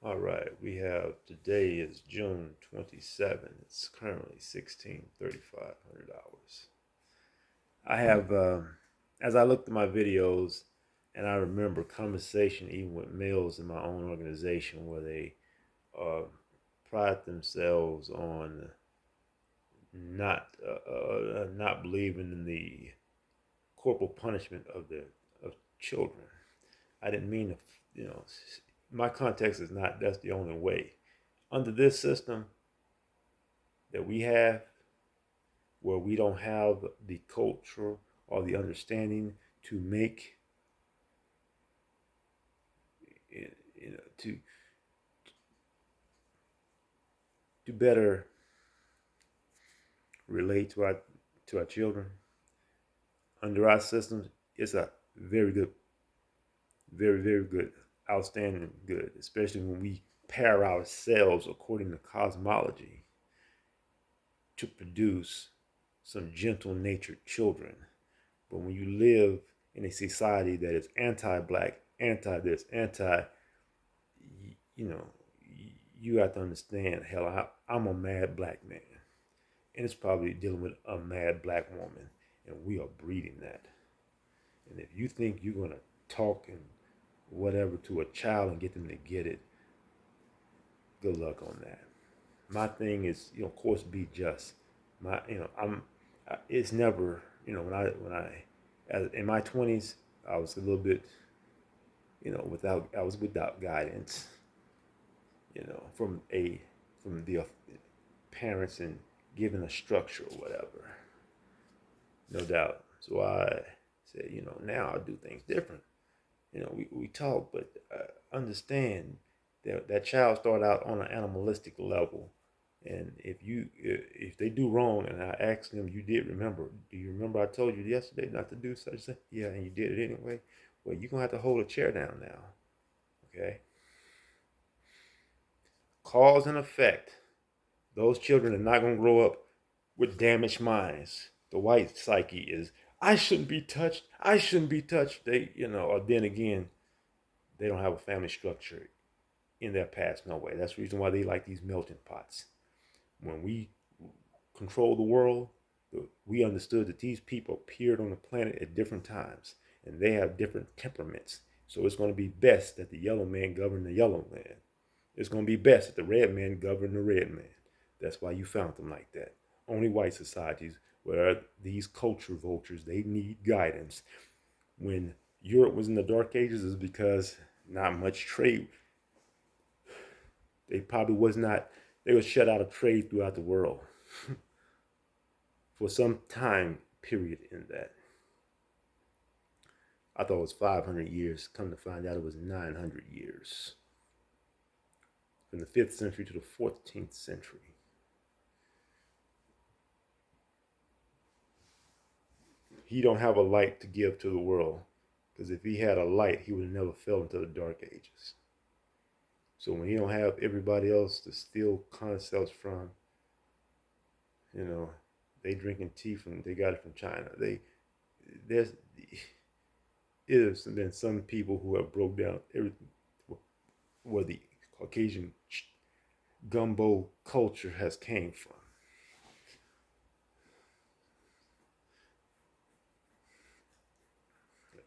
All right, we have today is June 27th. It's currently 16:35 I have, as I looked at my videos, and I remember conversation even with males in my own organization where they uh, pride themselves on not believing in the corporal punishment of children. I didn't mean to, you know, my context is not that's the only way. Under this system that we have, where we don't have the culture or the understanding to make, to better relate to our children. Under our systems, it's a very good, very good, outstanding good, especially when we pair ourselves according to cosmology to produce some gentle natured children. But when you live in a society that is anti-black, anti this, anti, you know, you have to understand, hell, I'm a mad black man. And it's probably dealing with a mad black woman. And we are breeding that. And if you think you're going to talk and whatever to a child and get them to get it, good luck on that. My thing is, of course, be just. It's never, in my 20s, I was a little bit, I was without guidance, from the parents and given a structure or whatever, no doubt. So I said, now I'll do things different. We talk, but understand that that child started out on an animalistic level. And if they do wrong, and I ask them, you did remember? Do you remember I told you yesterday not to do such thing? Yeah, and you did it anyway. Well, you're gonna have to hold a chair down now. Okay. Cause and effect. Those children are not gonna grow up with damaged minds. The white psyche is, I shouldn't be touched. I shouldn't be touched. Or then again, they don't have a family structure in their past. No way. That's the reason why they like these melting pots. When we control the world, we understood that these people appeared on the planet at different times and they have different temperaments. So it's going to be best that the yellow man govern the yellow man. It's going to be best that the red man govern the red man. That's why you found them like that. Only white societies where these culture vultures, they need guidance. When Europe was in the dark ages is because not much trade. They probably was not, they were shut out of trade throughout the world for some time period in that. I thought it was 500 years. Come to find out it was 900 years. From the 5th century to the 14th century. He don't have a light to give to the world. Because if he had a light, he would have never fell into the dark ages. So when he don't have everybody else to steal concepts from, you know, they drinking tea they got it from China. There's been some people who have broke down everything where the Caucasian gumbo culture has came from.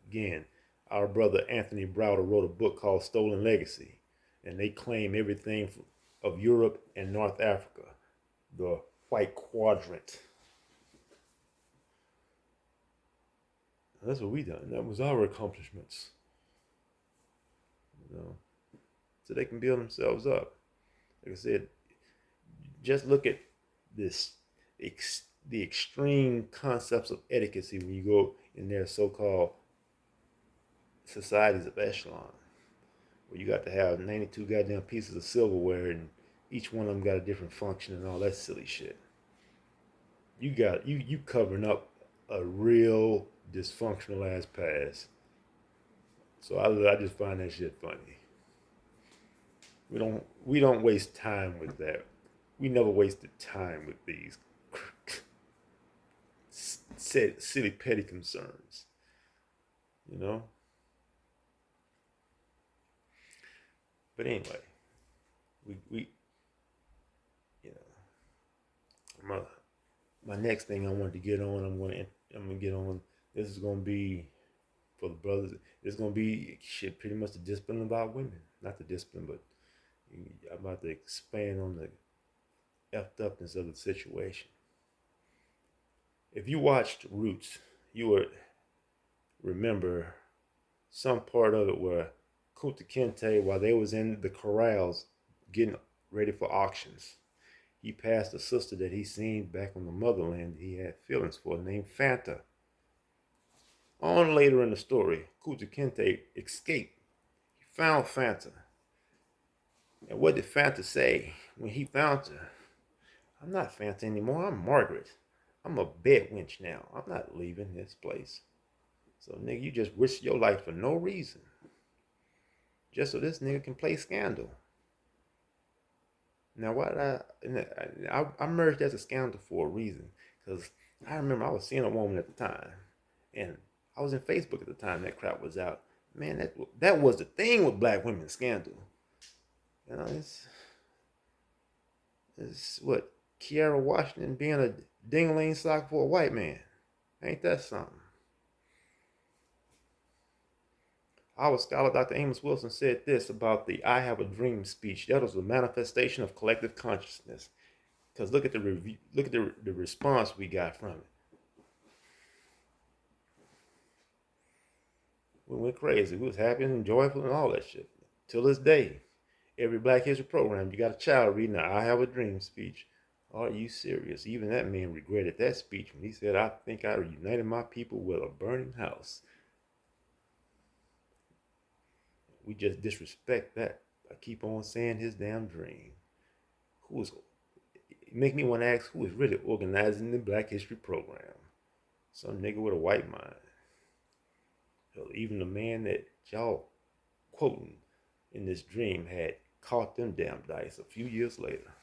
Again, our brother Anthony Browder wrote a book called Stolen Legacy, and they claim everything of Europe and North Africa, the white quadrant. That's what we done. That was our accomplishments, you know, so they can build themselves up. Like I said, just look at this the extreme concepts of etiquette when you go in their so-called societies of echelon, where you got to have 92 goddamn pieces of silverware and each one of them got a different function and all that silly shit. You covering up a real dysfunctional ass past. So I just find that shit funny. We don't waste time with that. We never wasted time with these silly petty concerns. You know. But anyway, we you know, my next thing I wanted to get on, I'm gonna get on. This is gonna be for the brothers. It's gonna be shit, pretty much the discipline about women, not the discipline, but I'm about to expand on the effed upness of the situation. If you watched Roots, you would remember some part of it where Kunta Kinte, while they was in the corrals getting ready for auctions, he passed a sister that he seen back on the motherland that he had feelings for named Fanta. On later in the story, Kunta Kinte escaped. He found Fanta. And what did Fanta say when he found her? I'm not Fanta anymore, I'm Margaret. I'm a bed wench now. I'm not leaving this place. So nigga, you just risk your life for no reason. Just so this nigga can play Scandal. Now, I merged as a Scandal for a reason, because I remember I was seeing a woman at the time, and I was in Facebook at the time that crap was out. Man, that was the thing with black women Scandal. You know, it's what Kiara Washington being a ding-a-ling sock for a white man. Ain't that something? Our scholar Dr. Amos Wilson said this about the I Have a Dream speech. That was a manifestation of collective consciousness. Because look at the review, look at the response we got from it. We went crazy. We was happy and joyful and all that shit. Till this day, every Black History program, you got a child reading the I Have a Dream speech. Are you serious? Even that man regretted that speech when he said, I think I united my people with a burning house. We just disrespect that. I keep on saying his damn dream. Who is make me want to ask who is really organizing the Black History program? Some nigga with a white mind. Hell, even the man that y'all quoting in this dream had caught them damn dice a few years later.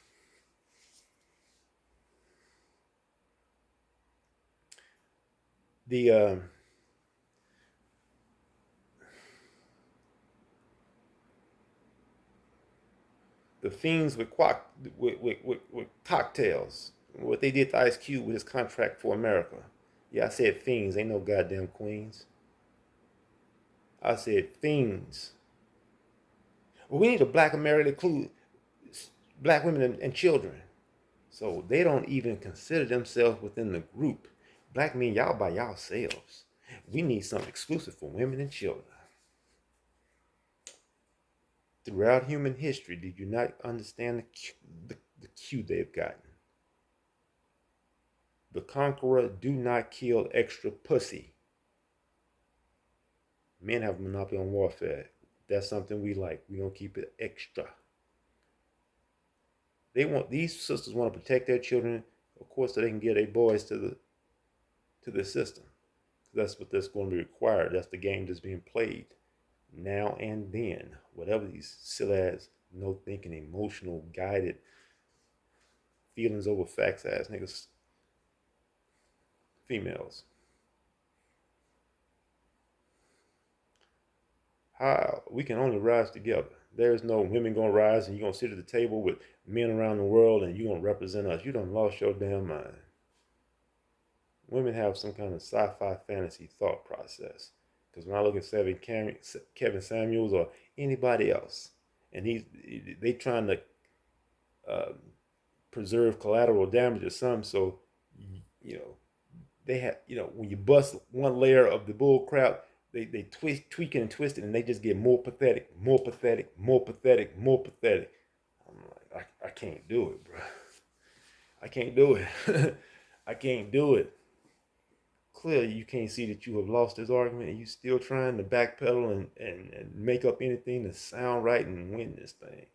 The fiends with cocktails. What they did to Ice Cube with his contract for America. Yeah, I said fiends, ain't no goddamn queens. I said fiends. Well, we need a black America to include black women and children. So they don't even consider themselves within the group. Black men, y'all by yourselves. We need something exclusive for women and children. Throughout human history, did you not understand the cue they've gotten? The conqueror do not kill extra pussy. Men have a monopoly on warfare. That's something we like. We're gonna keep it extra. These sisters want to protect their children, of course, so they can get their boys to the system. That's what that's going to be required. That's the game that's being played now and then. Whatever these silly ass, no thinking, emotional, guided, feelings over facts ass niggas, females. How we can only rise together. There's no women gonna rise and you're gonna sit at the table with men around the world and you're gonna represent us. You done lost your damn mind. Women have some kind of sci-fi fantasy thought process. Because when I look at Kevin Samuels or anybody else, and they trying to preserve collateral damage or something, so you know they have when you bust one layer of the bull crap, they tweak it and twist it, and they just get more pathetic, more pathetic, more pathetic, more pathetic. I'm like, I can't do it, bro. I can't do it. I can't do it. Clearly you can't see that you have lost this argument and you still trying to backpedal and make up anything to sound right and win this thing.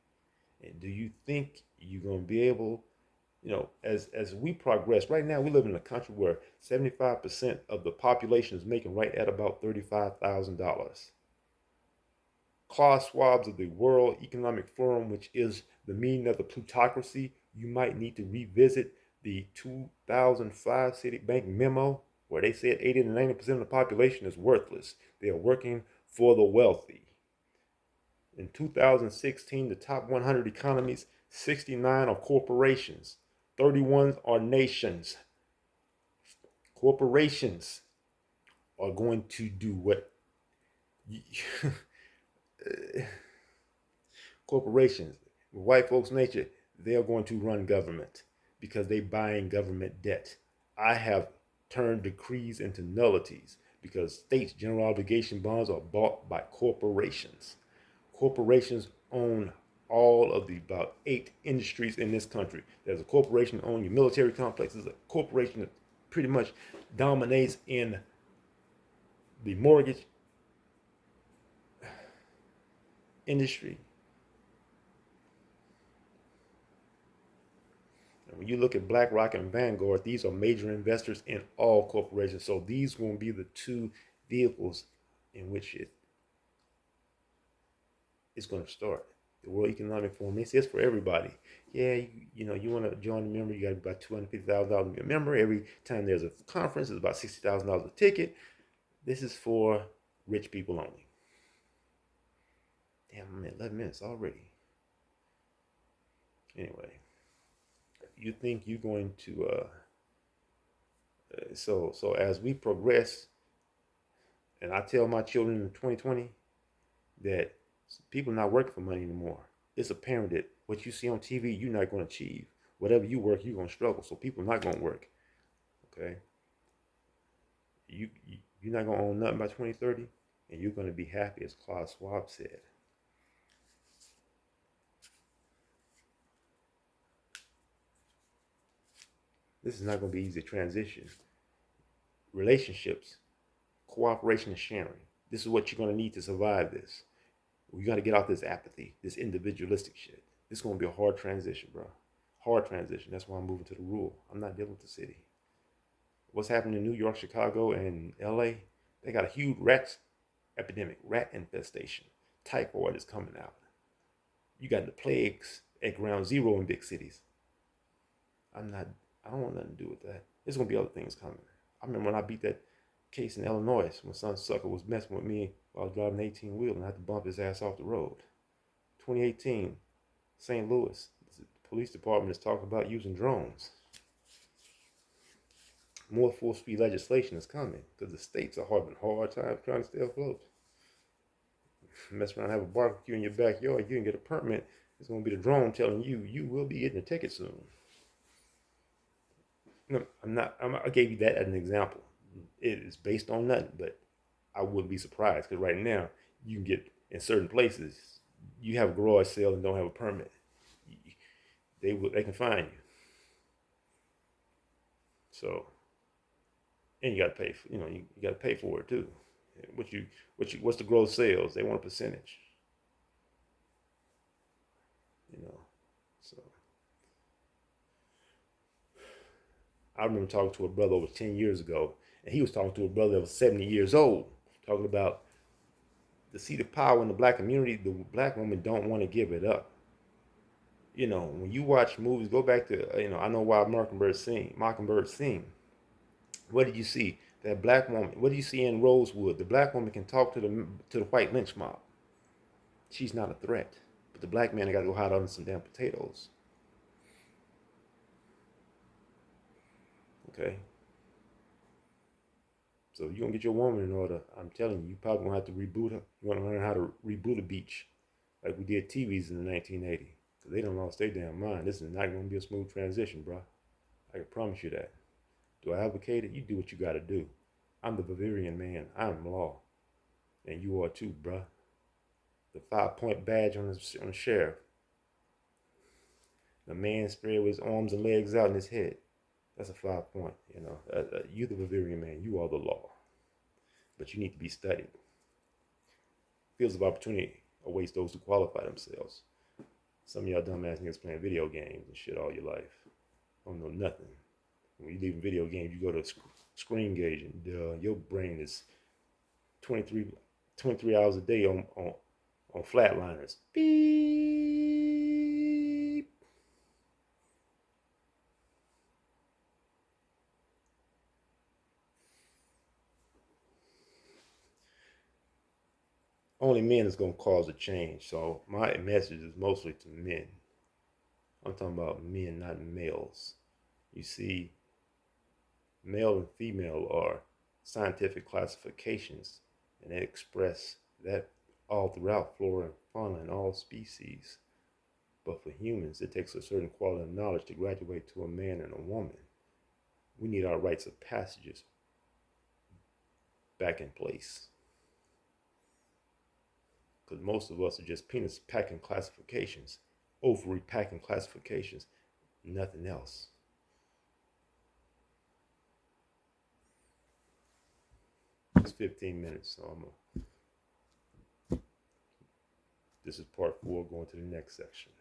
And do you think you're going to be able, as we progress, right now we live in a country where 75% of the population is making right at about $35,000. Klaus Schwab's of the World Economic Forum, which is the meaning of the plutocracy, you might need to revisit the 2005 Citibank memo where they said 80 to 90% of the population is worthless. They are working for the wealthy. In 2016, the top 100 economies, 69 are corporations, 31 are nations. Corporations are going to do what corporations, white folks' nature, they are going to run government because they buying government debt. I have turned decrees into nullities because states' general obligation bonds are bought by corporations. Corporations own all of the about 8 industries in this country. There's a corporation that owns your military complexes, a corporation that pretty much dominates in the mortgage industry. And when you look at BlackRock and Vanguard, these are major investors in all corporations. So these will be the two vehicles in which it's going to start. The World Economic Forum, it's for everybody. Yeah, you want to join the member, you got about $250,000 to be a member. Every time there's a conference, it's about $60,000 a ticket. This is for rich people only. Damn, I'm at 11 minutes already. Anyway, you think you're going to so as we progress, and I tell my children in 2020 that people are not working for money anymore. It's apparent that what you see on TV, you're not going to achieve. Whatever you work, you're going to struggle. So people are not going to work. Okay, you're not going to own nothing by 2030, and you're going to be happy, as Klaus Schwab said. This is not going to be easy to transition. Relationships, cooperation, and sharing. This is what you're going to need to survive this. We got to get out this apathy, this individualistic shit. This is going to be a hard transition, bro. Hard transition. That's why I'm moving to the rural. I'm not dealing with the city. What's happening in New York, Chicago, and LA? They got a huge rat epidemic, rat infestation. Typhoid is coming out. You got the plagues at ground zero in big cities. I don't want nothing to do with that. There's going to be other things coming. I remember when I beat that case in Illinois when some sucker was messing with me while I was driving an 18-wheel and I had to bump his ass off the road. 2018, St. Louis, the police department is talking about using drones. More full-speed legislation is coming because the states are having a hard time trying to stay afloat. Mess around, have a barbecue in your backyard, you can get a permit. It's going to be the drone telling you you will be getting a ticket soon. No, I gave you that as an example. It is based on nothing, but I wouldn't be surprised because right now you can get in certain places. You have a garage sale and don't have a permit. They can fine you. So, and you got to pay. You got to pay for it too. What's the gross sales? They want a percentage. So I remember talking to a brother over 10 years ago, and he was talking to a brother that was 70 years old, talking about the seat of power in the black community. The black women don't want to give it up. When you watch movies, go back to, I Know Why Mockingbird Sing. What did you see? That black woman. What do you see in Rosewood? The black woman can talk to the white lynch mob. She's not a threat. But the black man got to go hide under some damn potatoes. Okay? So you're going to get your woman in order. I'm telling you, probably going to have to reboot her. You want to learn how to reboot a beach like we did TVs in the 1980s. Because they don't lost their damn mind. This is not going to be a smooth transition, bro. I can promise you that. Do I advocate it? You do what you got to do. I'm the Bavarian man. I'm law. And you are too, bruh. The 5-point badge on the sheriff. The man spread with his arms and legs out in his head. That's a 5-point, You the Bavarian man. You are the law. But you need to be studied. Fields of opportunity awaits those who qualify themselves. Some of y'all dumbass niggas playing video games and shit all your life. Don't know nothing. When you leave video games, you go to screen gauge and your brain is 23 hours a day on flatliners. Beep. only men is going to cause a change. So my message is mostly to men. I'm talking about men, not males. You see, male and female are scientific classifications, and they express that all throughout flora and fauna and all species. But for humans, it takes a certain quality of knowledge to graduate to a man and a woman. We need our rites of passages back in place. Because most of us are just penis packing classifications, ovary packing classifications, nothing else. It's 15 minutes, so this is part 4, going to the next section.